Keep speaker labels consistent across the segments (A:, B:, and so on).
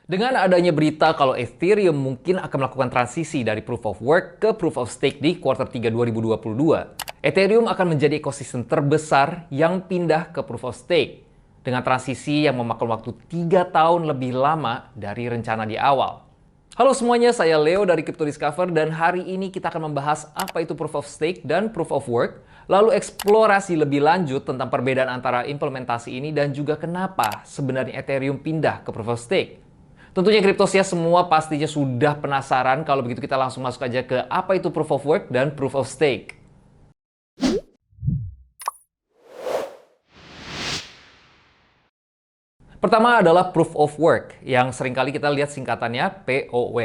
A: Dengan adanya berita kalau Ethereum mungkin akan melakukan transisi dari Proof of Work ke Proof of Stake di kuartal 3 2022, Ethereum akan menjadi ekosistem terbesar yang pindah ke Proof of Stake dengan transisi yang memakan waktu 3 tahun lebih lama dari rencana di awal. Halo semuanya, saya Leo dari Crypto Discover dan hari ini kita akan membahas apa itu Proof of Stake dan Proof of Work, lalu eksplorasi lebih lanjut tentang perbedaan antara implementasi ini dan juga kenapa sebenarnya Ethereum pindah ke Proof of Stake. Tentunya Cryptosias semua pastinya sudah penasaran, kalau begitu kita langsung masuk aja ke apa itu Proof of Work dan Proof of Stake. Pertama adalah Proof of Work, yang seringkali kita lihat singkatannya POW.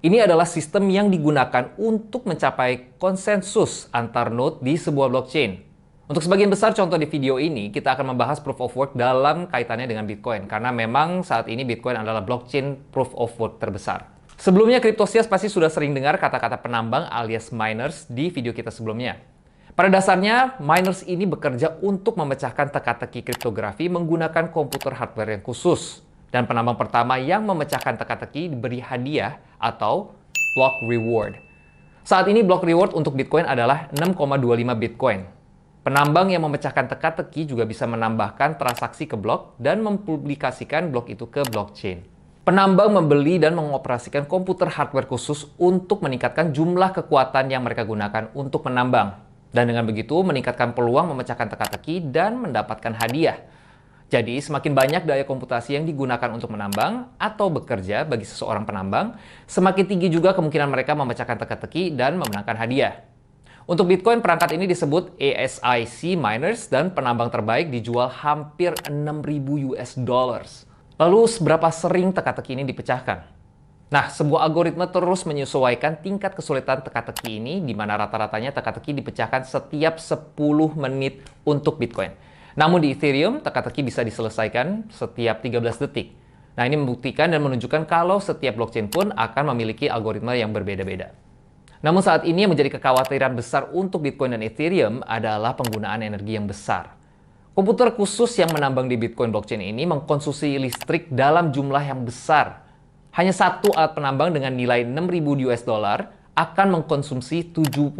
A: Ini adalah sistem yang digunakan untuk mencapai konsensus antar node di sebuah blockchain. Untuk sebagian besar contoh di video ini, kita akan membahas Proof of Work dalam kaitannya dengan Bitcoin, karena memang saat ini Bitcoin adalah blockchain Proof of Work terbesar. Sebelumnya, Cryptosias pasti sudah sering dengar kata-kata penambang alias miners di video kita sebelumnya. Pada dasarnya, miners ini bekerja untuk memecahkan teka-teki kriptografi menggunakan komputer hardware yang khusus. Dan penambang pertama yang memecahkan teka-teki diberi hadiah atau block reward. Saat ini block reward untuk Bitcoin adalah 6,25 Bitcoin. Penambang yang memecahkan teka-teki juga bisa menambahkan transaksi ke blok dan mempublikasikan blok itu ke blockchain. Penambang membeli dan mengoperasikan komputer hardware khusus untuk meningkatkan jumlah kekuatan yang mereka gunakan untuk menambang. Dan dengan begitu meningkatkan peluang memecahkan teka-teki dan mendapatkan hadiah. Jadi semakin banyak daya komputasi yang digunakan untuk menambang atau bekerja bagi seseorang penambang, semakin tinggi juga kemungkinan mereka memecahkan teka-teki dan memenangkan hadiah. Untuk Bitcoin, perangkat ini disebut ASIC miners dan penambang terbaik dijual hampir 6.000 US dollars. Lalu, seberapa sering teka-teki ini dipecahkan? Nah, sebuah algoritma terus menyesuaikan tingkat kesulitan teka-teki ini, di mana rata-ratanya teka-teki dipecahkan setiap 10 menit untuk Bitcoin. Namun di Ethereum, teka-teki bisa diselesaikan setiap 13 detik. Nah, ini membuktikan dan menunjukkan kalau setiap blockchain pun akan memiliki algoritma yang berbeda-beda. Namun saat ini yang menjadi kekhawatiran besar untuk Bitcoin dan Ethereum adalah penggunaan energi yang besar. Komputer khusus yang menambang di Bitcoin blockchain ini mengkonsumsi listrik dalam jumlah yang besar. Hanya satu alat penambang dengan nilai 6.000 US dollar akan mengkonsumsi 78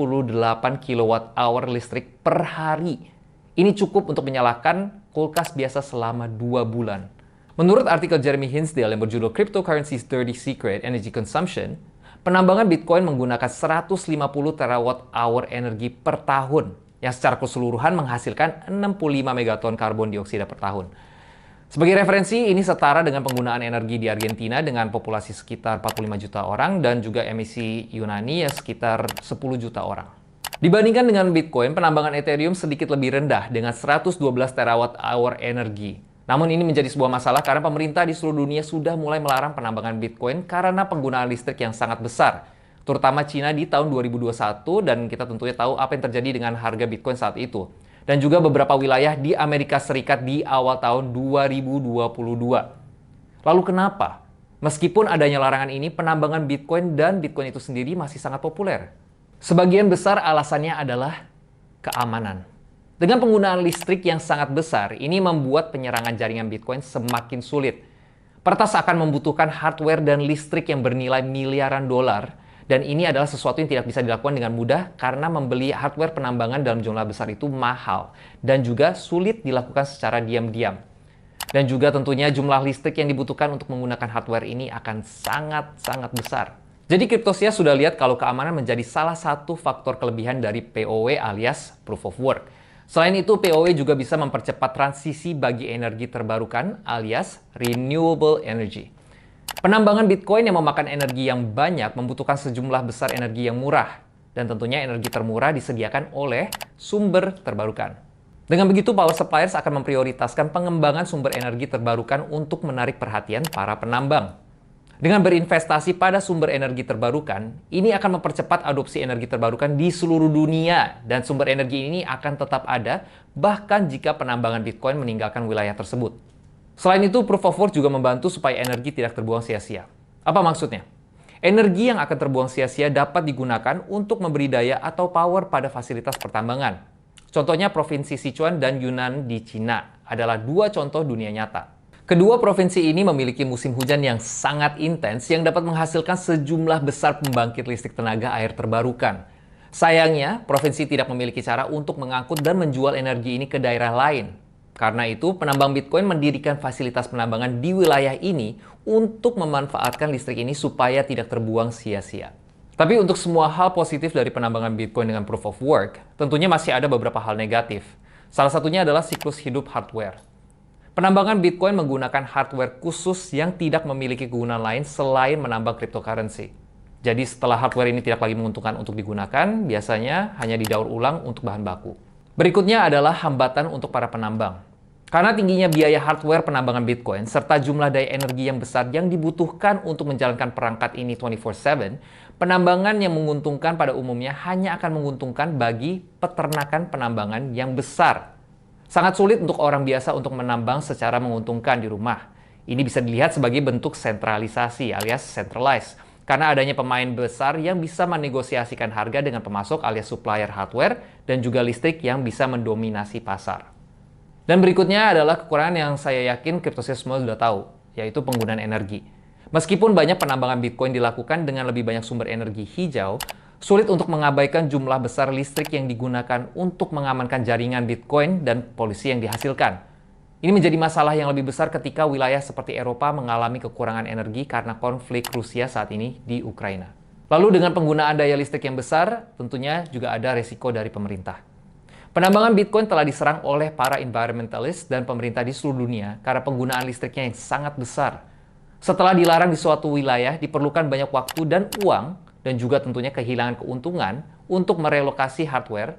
A: kWh listrik per hari. Ini cukup untuk menyalakan kulkas biasa selama 2 bulan. Menurut artikel Jeremy Hinsdale yang berjudul Cryptocurrency's Dirty Secret Energy Consumption, penambangan Bitcoin menggunakan 150 terawatt-hour energi per tahun, yang secara keseluruhan menghasilkan 65 megaton karbon dioksida per tahun. Sebagai referensi, ini setara dengan penggunaan energi di Argentina dengan populasi sekitar 45 juta orang dan juga emisi Yunani yang sekitar 10 juta orang. Dibandingkan dengan Bitcoin, penambangan Ethereum sedikit lebih rendah dengan 112 terawatt-hour energi. Namun ini menjadi sebuah masalah karena pemerintah di seluruh dunia sudah mulai melarang penambangan Bitcoin karena penggunaan listrik yang sangat besar, terutama Cina di tahun 2021, dan kita tentunya tahu apa yang terjadi dengan harga Bitcoin saat itu. Dan juga beberapa wilayah di Amerika Serikat di awal tahun 2022. Lalu kenapa? Meskipun adanya larangan ini, penambangan Bitcoin dan Bitcoin itu sendiri masih sangat populer. Sebagian besar alasannya adalah keamanan. Dengan penggunaan listrik yang sangat besar, ini membuat penyerangan jaringan Bitcoin semakin sulit. Peretas akan membutuhkan hardware dan listrik yang bernilai miliaran dolar, dan ini adalah sesuatu yang tidak bisa dilakukan dengan mudah karena membeli hardware penambangan dalam jumlah besar itu mahal dan juga sulit dilakukan secara diam-diam. Dan juga tentunya jumlah listrik yang dibutuhkan untuk menggunakan hardware ini akan sangat-sangat besar. Jadi Cryptosias sudah lihat kalau keamanan menjadi salah satu faktor kelebihan dari POW alias Proof of Work. Selain itu, POW juga bisa mempercepat transisi bagi energi terbarukan alias renewable energy. Penambangan Bitcoin yang memakan energi yang banyak membutuhkan sejumlah besar energi yang murah. Dan tentunya energi termurah disediakan oleh sumber terbarukan. Dengan begitu, power suppliers akan memprioritaskan pengembangan sumber energi terbarukan untuk menarik perhatian para penambang. Dengan berinvestasi pada sumber energi terbarukan, ini akan mempercepat adopsi energi terbarukan di seluruh dunia, dan sumber energi ini akan tetap ada bahkan jika penambangan Bitcoin meninggalkan wilayah tersebut. Selain itu, Proof of Work juga membantu supaya energi tidak terbuang sia-sia. Apa maksudnya? Energi yang akan terbuang sia-sia dapat digunakan untuk memberi daya atau power pada fasilitas pertambangan. Contohnya Provinsi Sichuan dan Yunnan di Cina adalah dua contoh dunia nyata. Kedua provinsi ini memiliki musim hujan yang sangat intens yang dapat menghasilkan sejumlah besar pembangkit listrik tenaga air terbarukan. Sayangnya, provinsi tidak memiliki cara untuk mengangkut dan menjual energi ini ke daerah lain. Karena itu, penambang Bitcoin mendirikan fasilitas penambangan di wilayah ini untuk memanfaatkan listrik ini supaya tidak terbuang sia-sia. Tapi untuk semua hal positif dari penambangan Bitcoin dengan Proof of Work, tentunya masih ada beberapa hal negatif. Salah satunya adalah siklus hidup hardware. Penambangan Bitcoin menggunakan hardware khusus yang tidak memiliki kegunaan lain selain menambang cryptocurrency. Jadi setelah hardware ini tidak lagi menguntungkan untuk digunakan, biasanya hanya didaur ulang untuk bahan baku. Berikutnya adalah hambatan untuk para penambang. Karena tingginya biaya hardware penambangan Bitcoin, serta jumlah daya energi yang besar yang dibutuhkan untuk menjalankan perangkat ini 24/7, penambangan yang menguntungkan pada umumnya hanya akan menguntungkan bagi peternakan penambangan yang besar. Sangat sulit untuk orang biasa untuk menambang secara menguntungkan di rumah. Ini bisa dilihat sebagai bentuk sentralisasi alias centralized, karena adanya pemain besar yang bisa menegosiasikan harga dengan pemasok alias supplier hardware dan juga listrik yang bisa mendominasi pasar. Dan berikutnya adalah kekurangan yang saya yakin Cryptosales semua sudah tahu, yaitu penggunaan energi. Meskipun banyak penambangan Bitcoin dilakukan dengan lebih banyak sumber energi hijau, sulit untuk mengabaikan jumlah besar listrik yang digunakan untuk mengamankan jaringan Bitcoin dan polusi yang dihasilkan. Ini menjadi masalah yang lebih besar ketika wilayah seperti Eropa mengalami kekurangan energi karena konflik Rusia saat ini di Ukraina. Lalu dengan penggunaan daya listrik yang besar, tentunya juga ada resiko dari pemerintah. Penambangan Bitcoin telah diserang oleh para environmentalist dan pemerintah di seluruh dunia karena penggunaan listriknya yang sangat besar. Setelah dilarang di suatu wilayah, diperlukan banyak waktu dan uang, dan juga tentunya kehilangan keuntungan untuk merelokasi hardware.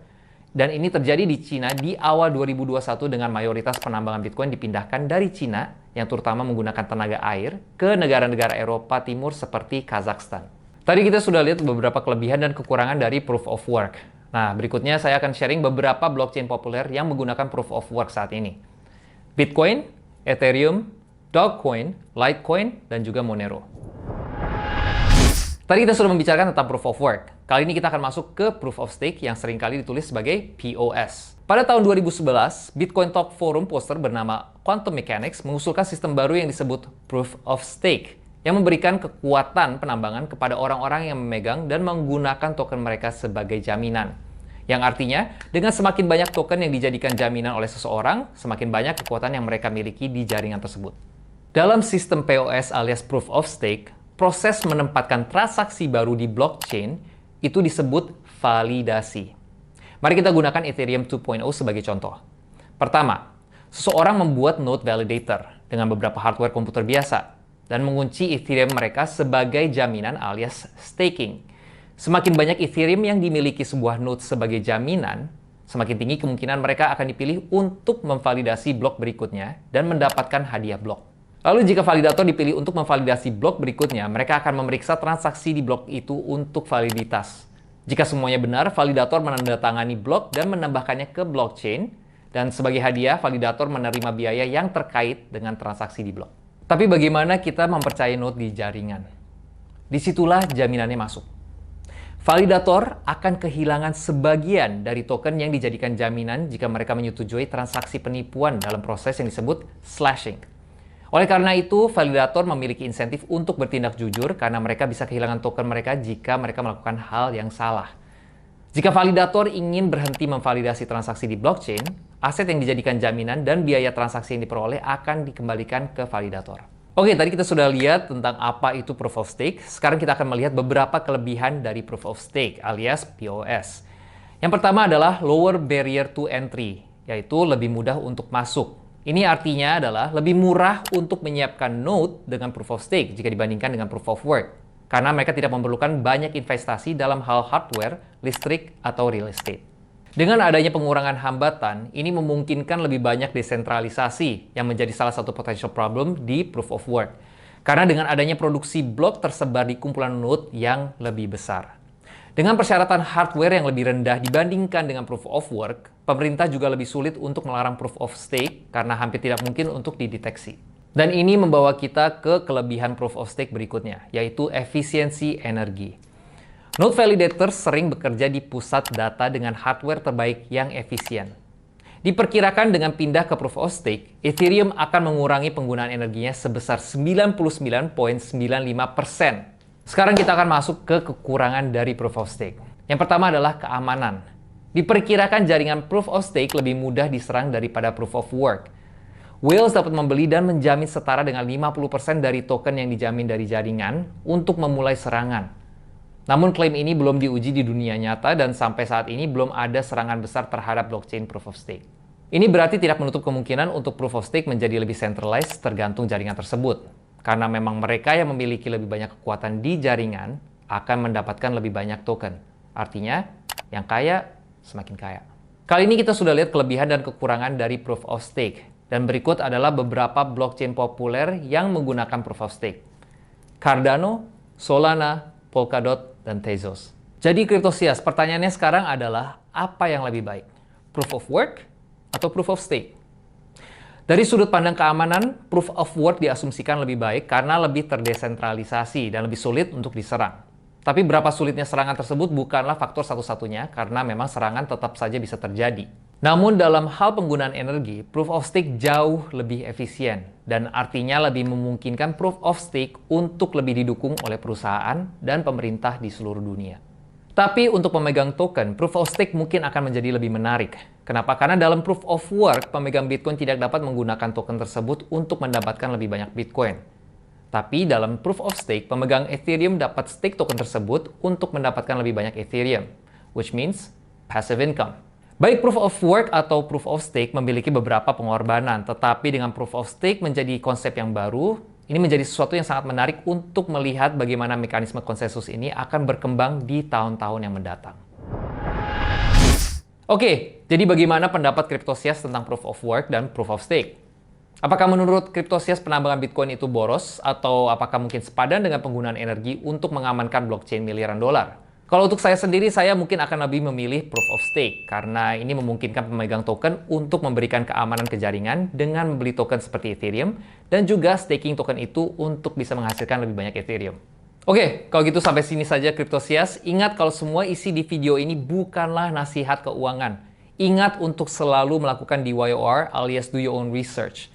A: Dan ini terjadi di Cina di awal 2021 dengan mayoritas penambangan Bitcoin dipindahkan dari Cina, yang terutama menggunakan tenaga air, ke negara-negara Eropa Timur seperti Kazakhstan. Tadi kita sudah lihat beberapa kelebihan dan kekurangan dari Proof of Work. Nah, berikutnya saya akan sharing beberapa blockchain populer yang menggunakan Proof of Work saat ini. Bitcoin, Ethereum, Dogecoin, Litecoin, dan juga Monero. Tadi kita sudah membicarakan tentang Proof of Work. Kali ini kita akan masuk ke Proof of Stake yang seringkali ditulis sebagai POS. Pada tahun 2011, Bitcoin Talk Forum poster bernama Quantum Mechanics mengusulkan sistem baru yang disebut Proof of Stake, yang memberikan kekuatan penambangan kepada orang-orang yang memegang dan menggunakan token mereka sebagai jaminan. Yang artinya, dengan semakin banyak token yang dijadikan jaminan oleh seseorang, semakin banyak kekuatan yang mereka miliki di jaringan tersebut. Dalam sistem POS alias Proof of Stake, proses menempatkan transaksi baru di blockchain itu disebut validasi. Mari kita gunakan Ethereum 2.0 sebagai contoh. Pertama, seseorang membuat node validator dengan beberapa hardware komputer biasa dan mengunci Ethereum mereka sebagai jaminan alias staking. Semakin banyak Ethereum yang dimiliki sebuah node sebagai jaminan, semakin tinggi kemungkinan mereka akan dipilih untuk memvalidasi blok berikutnya dan mendapatkan hadiah blok. Lalu jika validator dipilih untuk memvalidasi blok berikutnya, mereka akan memeriksa transaksi di blok itu untuk validitas. Jika semuanya benar, validator menandatangani blok dan menambahkannya ke blockchain, dan sebagai hadiah, validator menerima biaya yang terkait dengan transaksi di blok. Tapi bagaimana kita mempercayai node di jaringan? Disitulah jaminannya masuk. Validator akan kehilangan sebagian dari token yang dijadikan jaminan jika mereka menyetujui transaksi penipuan dalam proses yang disebut slashing. Oleh karena itu, validator memiliki insentif untuk bertindak jujur karena mereka bisa kehilangan token mereka jika mereka melakukan hal yang salah. Jika validator ingin berhenti memvalidasi transaksi di blockchain, aset yang dijadikan jaminan dan biaya transaksi yang diperoleh akan dikembalikan ke validator. Oke, tadi kita sudah lihat tentang apa itu Proof of Stake. Sekarang kita akan melihat beberapa kelebihan dari Proof of Stake alias POS. Yang pertama adalah lower barrier to entry, yaitu lebih mudah untuk masuk. Ini artinya adalah lebih murah untuk menyiapkan node dengan Proof of Stake jika dibandingkan dengan Proof of Work. Karena mereka tidak memerlukan banyak investasi dalam hal hardware, listrik, atau real estate. Dengan adanya pengurangan hambatan, ini memungkinkan lebih banyak desentralisasi yang menjadi salah satu potential problem di Proof of Work. Karena dengan adanya produksi blok tersebar di kumpulan node yang lebih besar. Dengan persyaratan hardware yang lebih rendah dibandingkan dengan Proof of Work, pemerintah juga lebih sulit untuk melarang Proof of Stake karena hampir tidak mungkin untuk dideteksi. Dan ini membawa kita ke kelebihan Proof of Stake berikutnya, yaitu efisiensi energi. Node validator sering bekerja di pusat data dengan hardware terbaik yang efisien. Diperkirakan dengan pindah ke Proof of Stake, Ethereum akan mengurangi penggunaan energinya sebesar 99,95%. Sekarang kita akan masuk ke kekurangan dari Proof of Stake. Yang pertama adalah keamanan. Diperkirakan jaringan Proof of Stake lebih mudah diserang daripada Proof of Work. Whales dapat membeli dan menjamin setara dengan 50% dari token yang dijamin dari jaringan untuk memulai serangan. Namun klaim ini belum diuji di dunia nyata dan sampai saat ini belum ada serangan besar terhadap blockchain Proof of Stake. Ini berarti tidak menutup kemungkinan untuk Proof of Stake menjadi lebih centralized tergantung jaringan tersebut. Karena memang mereka yang memiliki lebih banyak kekuatan di jaringan akan mendapatkan lebih banyak token. Artinya, yang kaya semakin kaya. Kali ini kita sudah lihat kelebihan dan kekurangan dari Proof of Stake. Dan berikut adalah beberapa blockchain populer yang menggunakan Proof of Stake. Cardano, Solana, Polkadot, dan Tezos. Jadi Cryptosias, pertanyaannya sekarang adalah apa yang lebih baik? Proof of Work atau Proof of Stake? Dari sudut pandang keamanan, Proof of Work diasumsikan lebih baik karena lebih terdesentralisasi dan lebih sulit untuk diserang. Tapi berapa sulitnya serangan tersebut bukanlah faktor satu-satunya karena memang serangan tetap saja bisa terjadi. Namun dalam hal penggunaan energi, Proof of Stake jauh lebih efisien dan artinya lebih memungkinkan Proof of Stake untuk lebih didukung oleh perusahaan dan pemerintah di seluruh dunia. Tapi untuk pemegang token, Proof of Stake mungkin akan menjadi lebih menarik. Kenapa? Karena dalam Proof of Work, pemegang Bitcoin tidak dapat menggunakan token tersebut untuk mendapatkan lebih banyak Bitcoin. Tapi dalam Proof of Stake, pemegang Ethereum dapat stake token tersebut untuk mendapatkan lebih banyak Ethereum, which means passive income. Baik Proof of Work atau Proof of Stake memiliki beberapa pengorbanan, tetapi dengan Proof of Stake menjadi konsep yang baru, ini menjadi sesuatu yang sangat menarik untuk melihat bagaimana mekanisme konsensus ini akan berkembang di tahun-tahun yang mendatang. Oke, jadi bagaimana pendapat Cryptosias tentang Proof of Work dan Proof of Stake? Apakah menurut Cryptosias penambangan Bitcoin itu boros, atau apakah mungkin sepadan dengan penggunaan energi untuk mengamankan blockchain miliaran dolar? Kalau untuk saya sendiri, saya mungkin akan lebih memilih Proof of Stake, karena ini memungkinkan pemegang token untuk memberikan keamanan ke jaringan dengan membeli token seperti Ethereum, dan juga staking token itu untuk bisa menghasilkan lebih banyak Ethereum. Oke, kalau gitu sampai sini saja Cryptosias. Ingat kalau semua isi di video ini bukanlah nasihat keuangan. Ingat untuk selalu melakukan DYOR alias do your own research.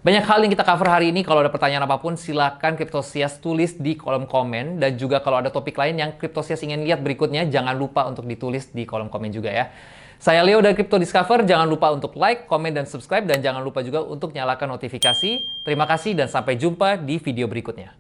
A: Banyak hal yang kita cover hari ini. Kalau ada pertanyaan apapun, silakan Cryptosias tulis di kolom komen. Dan juga kalau ada topik lain yang Cryptosias ingin lihat berikutnya, jangan lupa untuk ditulis di kolom komen juga ya. Saya Leo dari Crypto Discover. Jangan lupa untuk like, komen, dan subscribe. Dan jangan lupa juga untuk nyalakan notifikasi. Terima kasih dan sampai jumpa di video berikutnya.